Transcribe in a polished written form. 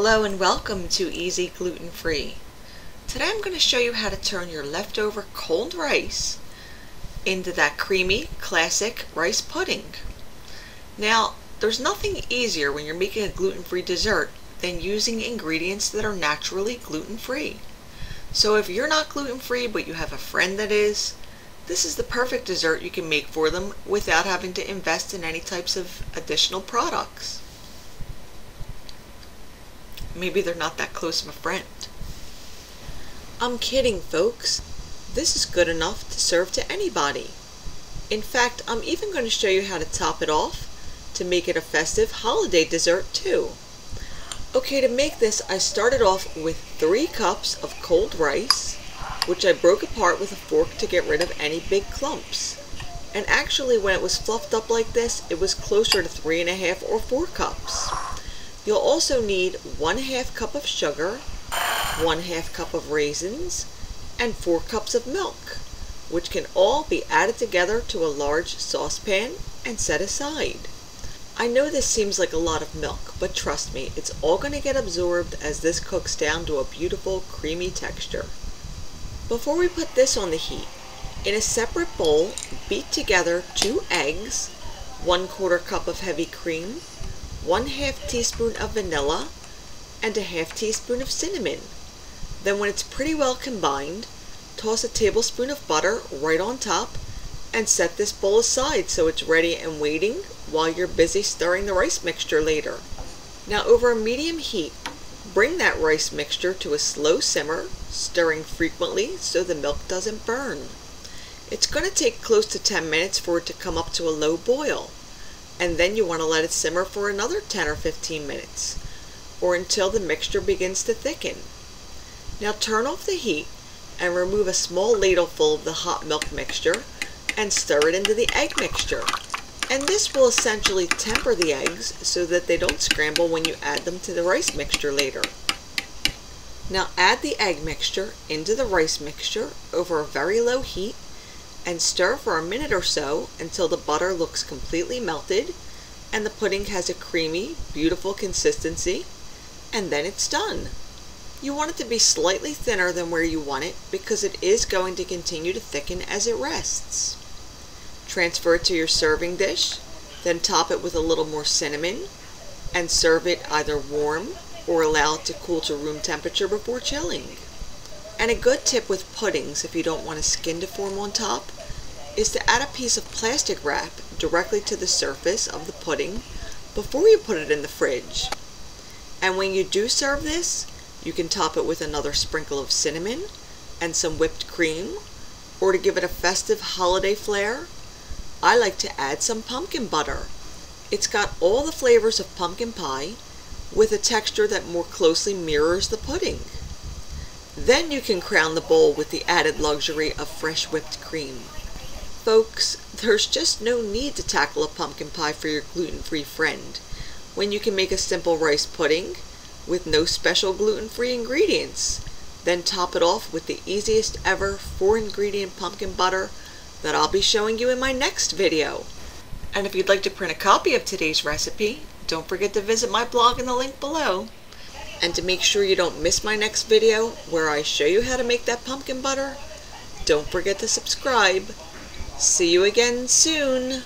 Hello and welcome to EZGlutenFree. Today I'm going to show you how to turn your leftover cold rice into that creamy, classic rice pudding. Now, there's nothing easier when you're making a gluten-free dessert than using ingredients that are naturally gluten-free. So if you're not gluten-free but you have a friend that is, this is the perfect dessert you can make for them without having to invest in any types of additional products. Maybe they're not that close of a friend. I'm kidding, folks. This is good enough to serve to anybody. In fact, I'm even going to show you how to top it off to make it a festive holiday dessert too. Okay, to make this, I started off with 3 cups of cold rice, which I broke apart with a fork to get rid of any big clumps. And actually, when it was fluffed up like this, it was closer to 3½ or 4 cups. You'll also need 1/2 cup of sugar, 1/2 cup of raisins, and 4 cups of milk, which can all be added together to a large saucepan and set aside. I know this seems like a lot of milk, but trust me, it's all going to get absorbed as this cooks down to a beautiful creamy texture. Before we put this on the heat, in a separate bowl, beat together 2 eggs, 1/4 cup of heavy cream, 1/2 teaspoon of vanilla, and 1/2 teaspoon of cinnamon. Then when it's pretty well combined, toss a tablespoon of butter right on top and set this bowl aside so it's ready and waiting while you're busy stirring the rice mixture later. Now over a medium heat, bring that rice mixture to a slow simmer, stirring frequently so the milk doesn't burn. It's going to take close to 10 minutes for it to come up to a low boil. And then you want to let it simmer for another 10 or 15 minutes, or until the mixture begins to thicken. Now turn off the heat and remove a small ladleful of the hot milk mixture and stir it into the egg mixture. And this will essentially temper the eggs so that they don't scramble when you add them to the rice mixture later. Now add the egg mixture into the rice mixture over a very low heat and stir for a minute or so until the butter looks completely melted and the pudding has a creamy, beautiful consistency, and then it's done. You want it to be slightly thinner than where you want it because it is going to continue to thicken as it rests. Transfer it to your serving dish, then top it with a little more cinnamon and serve it either warm or allow it to cool to room temperature before chilling. And a good tip with puddings, if you don't want a skin to form on top, is to add a piece of plastic wrap directly to the surface of the pudding before you put it in the fridge. And when you do serve this, you can top it with another sprinkle of cinnamon and some whipped cream, or to give it a festive holiday flair, I like to add some pumpkin butter. It's got all the flavors of pumpkin pie with a texture that more closely mirrors the pudding. Then you can crown the bowl with the added luxury of fresh whipped cream. Folks, there's just no need to tackle a pumpkin pie for your gluten-free friend when you can make a simple rice pudding with no special gluten-free ingredients. Then top it off with the easiest ever 4-ingredient pumpkin butter that I'll be showing you in my next video. And if you'd like to print a copy of today's recipe, don't forget to visit my blog in the link below. And to make sure you don't miss my next video where I show you how to make that pumpkin butter, don't forget to subscribe. See you again soon.